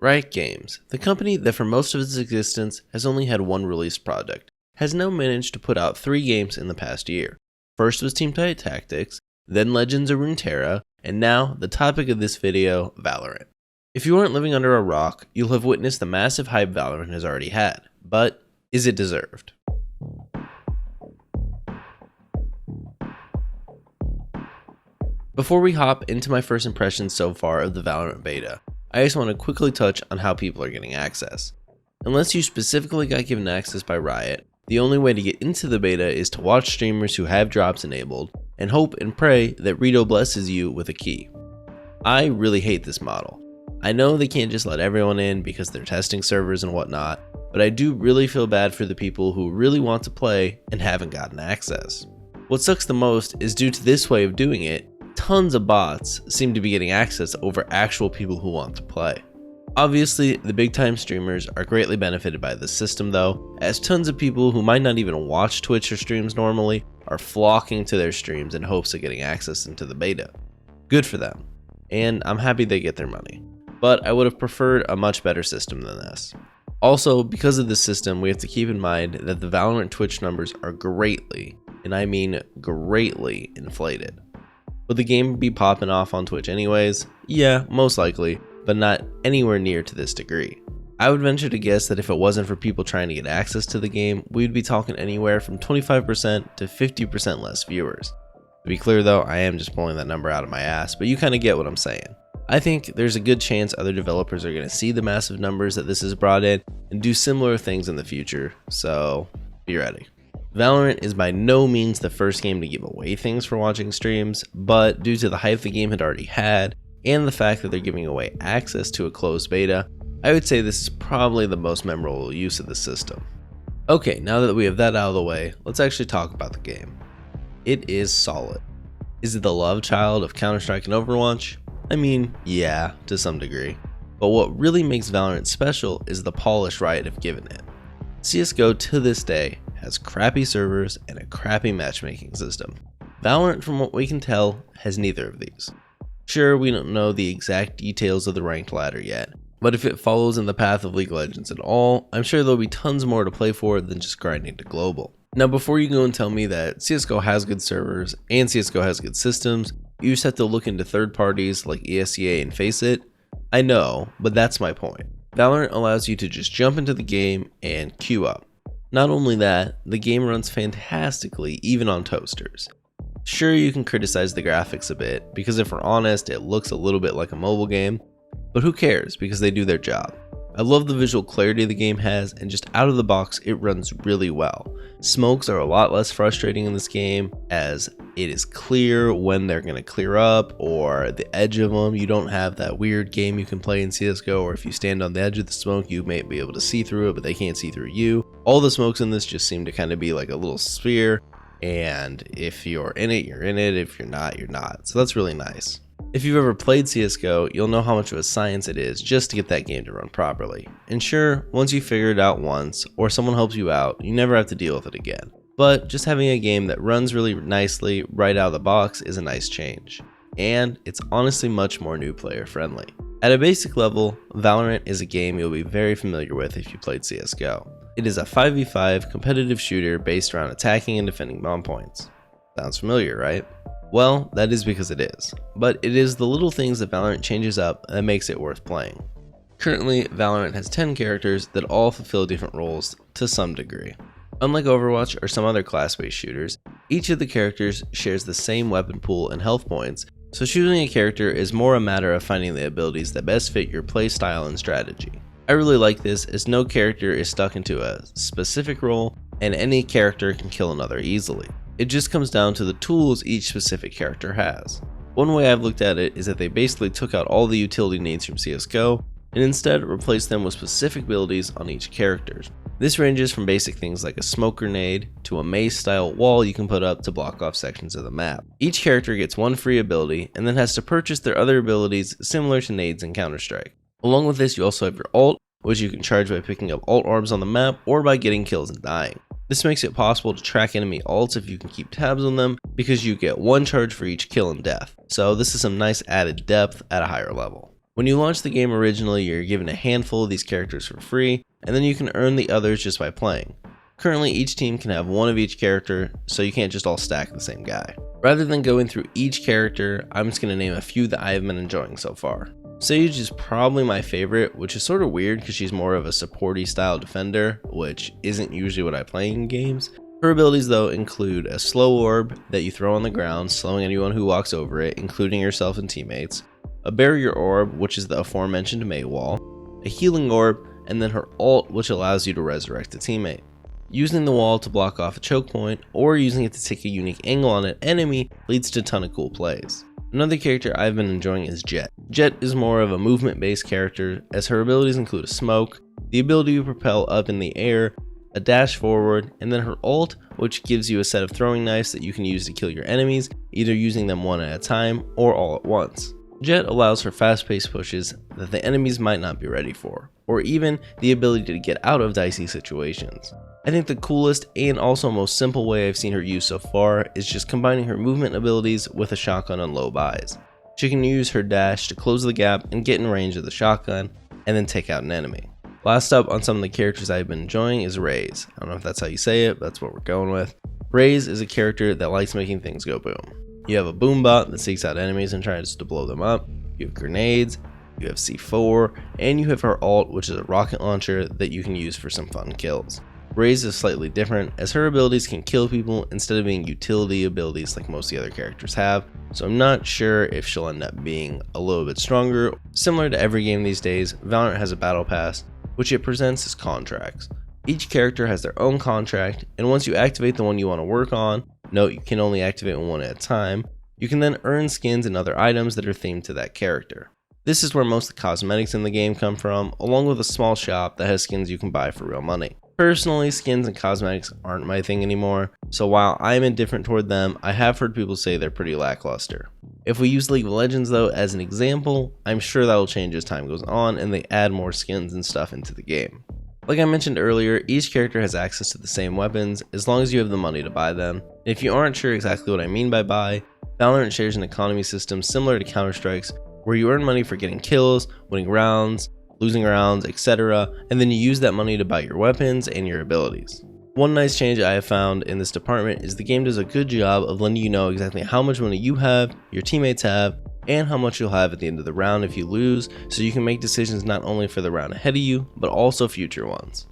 Riot Games, the company that for most of its existence has only had one released product, has now managed to put out 3 games in the past year. First was Untitled Tactics, then Legends of Runeterra, and now the topic of this video, Valorant. If you aren't living under a rock, you'll have witnessed the massive hype Valorant has already had, but is it deserved? Before we hop into my first impressions so far of the Valorant beta, I just want to quickly touch on how people are getting access. Unless you specifically got given access by Riot, the only way to get into the beta is to watch streamers who have drops enabled, and hope and pray that Rito blesses you with a key. I really hate this model. I know they can't just let everyone in because they're testing servers and whatnot, but I do really feel bad for the people who really want to play and haven't gotten access. What sucks the most is due to this way of doing it, tons of bots seem to be getting access over actual people who want to play. Obviously, the big time streamers are greatly benefited by this system though, as tons of people who might not even watch Twitch or streams normally are flocking to their streams in hopes of getting access into the beta. Good for them, and I'm happy they get their money, but I would have preferred a much better system than this. Also, because of this system, we have to keep in mind that the Valorant Twitch numbers are greatly, and I mean greatly, inflated. Would the game be popping off on Twitch anyways? Yeah, most likely, but not anywhere near to this degree. I would venture to guess that if it wasn't for people trying to get access to the game, we'd be talking anywhere from 25% to 50% less viewers. To be clear though, I am just pulling that number out of my ass, but you kind of get what I'm saying. I think there's a good chance other developers are going to see the massive numbers that this has brought in and do similar things in the future, so be ready. Valorant is by no means the first game to give away things for watching streams, but due to the hype the game had already had, and the fact that they're giving away access to a closed beta, I would say this is probably the most memorable use of the system. Okay, now that we have that out of the way, let's actually talk about the game. It is solid. Is it the love child of Counter-Strike and Overwatch? I mean, yeah, to some degree. But what really makes Valorant special is the polish Riot have given it. CSGO to this day has crappy servers and a crappy matchmaking system. Valorant, from what we can tell, has neither of these. Sure, we don't know the exact details of the ranked ladder yet, but if it follows in the path of League of Legends at all, I'm sure there'll be tons more to play for than just grinding to global. Now before you go and tell me that CSGO has good servers and CSGO has good systems, you just have to look into third parties like ESEA and Faceit. I know, but that's my point. Valorant allows you to just jump into the game and queue up. Not only that, the game runs fantastically even on toasters. Sure, you can criticize the graphics a bit, because if we're honest, it looks a little bit like a mobile game, but who cares because they do their job. I love the visual clarity the game has, and just out of the box, it runs really well. Smokes are a lot less frustrating in this game, as it is clear when they're going to clear up, or the edge of them. You don't have that weird game you can play in CSGO, or if you stand on the edge of the smoke, you may be able to see through it, but they can't see through you. All the smokes in this just seem to kind of be like a little sphere, and if you're in it, you're in it. If you're not, you're not. So that's really nice. If you've ever played CSGO, you'll know how much of a science it is just to get that game to run properly. And sure, once you figure it out once, or someone helps you out, you never have to deal with it again. But just having a game that runs really nicely right out of the box is a nice change. And it's honestly much more new player friendly. At a basic level, Valorant is a game you'll be very familiar with if you played CSGO. It is a 5v5 competitive shooter based around attacking and defending bomb points. Sounds familiar, right? Well, that is because it is, but it is the little things that Valorant changes up that makes it worth playing. Currently, Valorant has 10 characters that all fulfill different roles to some degree. Unlike Overwatch or some other class-based shooters, each of the characters shares the same weapon pool and health points, so choosing a character is more a matter of finding the abilities that best fit your playstyle and strategy. I really like this, as no character is stuck into a specific role, and any character can kill another easily. It just comes down to the tools each specific character has. One way I've looked at it is that they basically took out all the utility needs from CSGO and instead replaced them with specific abilities on each character. This ranges from basic things like a smoke grenade to a maze style wall you can put up to block off sections of the map. Each character gets one free ability and then has to purchase their other abilities similar to nades in Counter-Strike. Along with this, you also have your ult, which you can charge by picking up ult orbs on the map or by getting kills and dying. This makes it possible to track enemy ults if you can keep tabs on them, because you get one charge for each kill and death. So this is some nice added depth at a higher level. When you launch the game originally, you're given a handful of these characters for free, and then you can earn the others just by playing. Currently, each team can have one of each character, so you can't just all stack the same guy. Rather than going through each character, I'm just going to name a few that I have been enjoying so far. Sage is probably my favorite, which is sort of weird because she's more of a supporty style defender, which isn't usually what I play in games. Her abilities though include a slow orb that you throw on the ground, slowing anyone who walks over it, including yourself and teammates, a barrier orb, which is the aforementioned May wall, a healing orb, and then her ult, which allows you to resurrect a teammate. Using the wall to block off a choke point, or using it to take a unique angle on an enemy leads to a ton of cool plays. Another character I've been enjoying is Jett. Jett is more of a movement based character, as her abilities include a smoke, the ability to propel up in the air, a dash forward, and then her ult, which gives you a set of throwing knives that you can use to kill your enemies, either using them one at a time or all at once. Jett allows for fast paced pushes that the enemies might not be ready for, or even the ability to get out of dicey situations. I think the coolest and also most simple way I've seen her used so far is just combining her movement abilities with a shotgun on low buys. She can use her dash to close the gap and get in range of the shotgun, and then take out an enemy. Last up on some of the characters I've been enjoying is Raze. I don't know if that's how you say it, but that's what we're going with. Raze is a character that likes making things go boom. You have a boom bot that seeks out enemies and tries to blow them up, you have grenades, you have C4, and you have her ult, which is a rocket launcher that you can use for some fun kills. Raze is slightly different, as her abilities can kill people instead of being utility abilities like most of the other characters have, so I'm not sure if she'll end up being a little bit stronger. Similar to every game these days, Valorant has a battle pass, which it presents as contracts. Each character has their own contract, and once you activate the one you want to work on, note you can only activate one at a time, you can then earn skins and other items that are themed to that character. This is where most of the cosmetics in the game come from, along with a small shop that has skins you can buy for real money. Personally, skins and cosmetics aren't my thing anymore, so while I'm indifferent toward them, I have heard people say they're pretty lackluster. If we use League of Legends though as an example, I'm sure that will change as time goes on and they add more skins and stuff into the game. Like I mentioned earlier, each character has access to the same weapons as long as you have the money to buy them. If you aren't sure exactly what I mean by buy, Valorant shares an economy system similar to Counter-Strike's, where you earn money for getting kills, winning rounds, losing rounds, etc., and then you use that money to buy your weapons and your abilities. One nice change I have found in this department is the game does a good job of letting you know exactly how much money you have, your teammates have, and how much you'll have at the end of the round if you lose, so you can make decisions not only for the round ahead of you, but also future ones.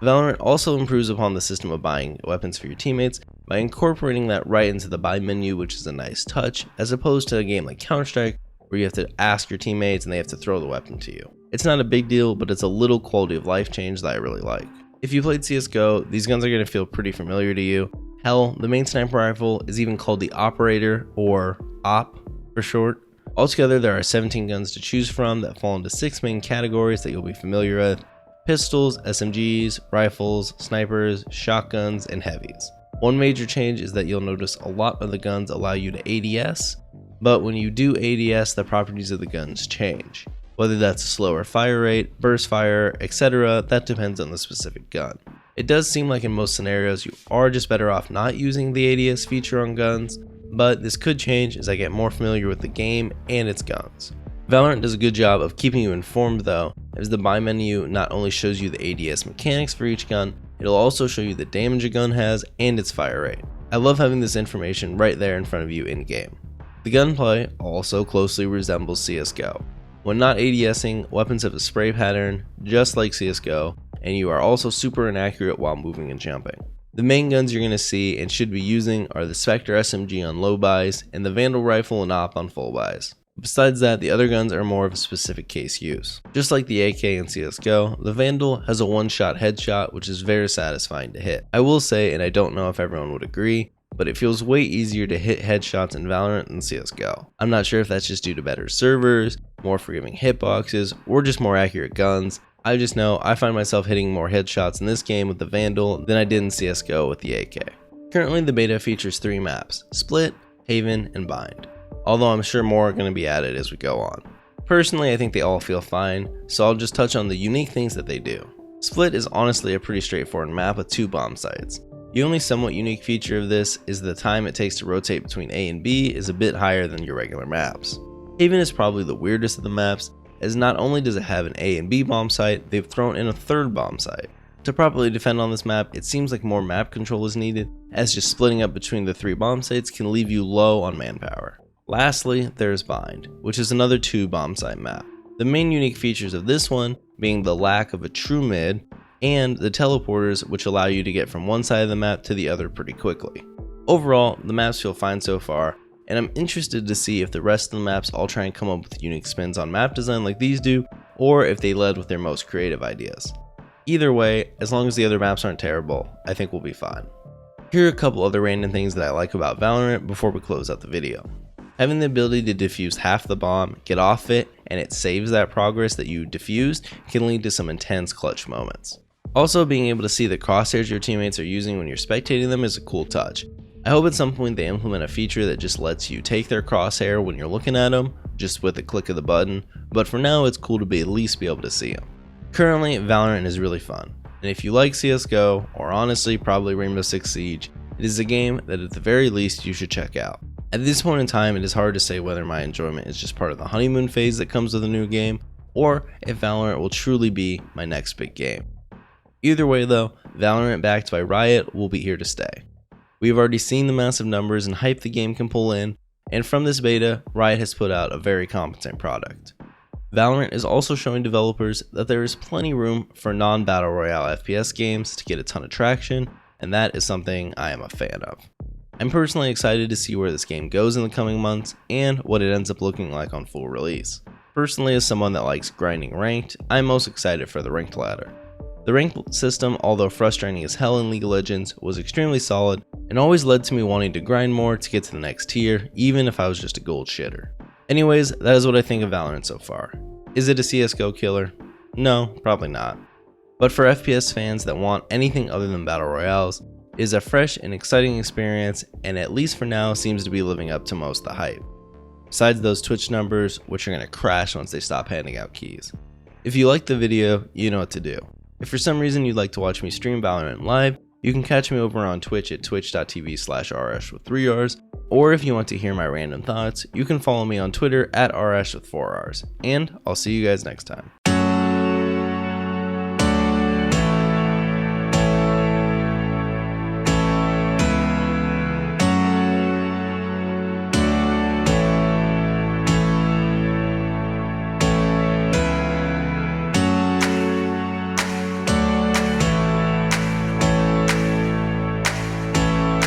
Valorant also improves upon the system of buying weapons for your teammates by incorporating that right into the buy menu, which is a nice touch, as opposed to a game like Counter-Strike, where you have to ask your teammates and they have to throw the weapon to you. It's not a big deal, but it's a little quality of life change that I really like. If you played CSGO, these guns are going to feel pretty familiar to you. Hell, the main sniper rifle is even called the Operator, or OP for short. Altogether, there are 17 guns to choose from that fall into 6 main categories that you'll be familiar with: pistols, SMGs, rifles, snipers, shotguns, and heavies. One major change is that you'll notice a lot of the guns allow you to ADS, but when you do ADS, the properties of the guns change. Whether that's a slower fire rate, burst fire, etc., that depends on the specific gun. It does seem like in most scenarios you are just better off not using the ADS feature on guns, but this could change as I get more familiar with the game and its guns. Valorant does a good job of keeping you informed though, as the buy menu not only shows you the ADS mechanics for each gun, it'll also show you the damage a gun has and its fire rate. I love having this information right there in front of you in game. The gunplay also closely resembles CSGO. When not ADSing, weapons have a spray pattern, just like CSGO, and you are also super inaccurate while moving and jumping. The main guns you're going to see and should be using are the Spectre SMG on low buys, and the Vandal Rifle and OP on full buys. Besides that, the other guns are more of a specific case use. Just like the AK in CSGO, the Vandal has a one-shot headshot which is very satisfying to hit. I will say, and I don't know if everyone would agree, but it feels way easier to hit headshots in Valorant than CSGO. I'm not sure if that's just due to better servers, more forgiving hitboxes, or just more accurate guns. I just know I find myself hitting more headshots in this game with the Vandal than I did in CSGO with the AK. Currently the beta features 3 maps: Split, Haven, and Bind, although I'm sure more are going to be added as we go on. Personally, I think they all feel fine, so I'll just touch on the unique things that they do. Split is honestly a pretty straightforward map with 2 bomb sites. The only somewhat unique feature of this is the time it takes to rotate between A and B is a bit higher than your regular maps. Haven is probably the weirdest of the maps, as not only does it have an A and B bomb site, they've thrown in a third bomb site. To properly defend on this map, it seems like more map control is needed, as just splitting up between the 3 bomb sites can leave you low on manpower. Lastly, there's Bind, which is another 2 bomb site map. The main unique features of this one being the lack of a true mid, and the teleporters, which allow you to get from one side of the map to the other pretty quickly. Overall, the maps feel fine so far, and I'm interested to see if the rest of the maps all try and come up with unique spins on map design like these do, or if they led with their most creative ideas. Either way, as long as the other maps aren't terrible, I think we'll be fine. Here are a couple other random things that I like about Valorant before we close out the video. Having the ability to defuse half the bomb, get off it, and it saves that progress that you defused can lead to some intense clutch moments. Also, being able to see the crosshairs your teammates are using when you're spectating them is a cool touch. I hope at some point they implement a feature that just lets you take their crosshair when you're looking at them, just with a click of the button, but for now it's cool to at least be able to see them. Currently, Valorant is really fun, and if you like CSGO, or honestly probably Rainbow Six Siege, it is a game that at the very least you should check out. At this point in time, it is hard to say whether my enjoyment is just part of the honeymoon phase that comes with a new game, or if Valorant will truly be my next big game. Either way though, Valorant backed by Riot will be here to stay. We have already seen the massive numbers and hype the game can pull in, and from this beta, Riot has put out a very competent product. Valorant is also showing developers that there is plenty room for non-battle royale FPS games to get a ton of traction, and that is something I am a fan of. I'm personally excited to see where this game goes in the coming months and what it ends up looking like on full release. Personally, as someone that likes grinding ranked, I'm most excited for the ranked ladder. The ranked system, although frustrating as hell in League of Legends, was extremely solid and always led to me wanting to grind more to get to the next tier, even if I was just a gold shitter. Anyways, that is what I think of Valorant so far. Is it a CSGO killer? No, probably not. But for FPS fans that want anything other than battle royales, it is a fresh and exciting experience, and at least for now seems to be living up to most of the hype. Besides those Twitch numbers, which are going to crash once they stop handing out keys. If you liked the video, you know what to do. If for some reason you'd like to watch me stream Valorant live, you can catch me over on Twitch at twitch.tv/Arrrash with 3 R's, or if you want to hear my random thoughts, you can follow me on Twitter at Arrrash with 4 R's, and I'll see you guys next time.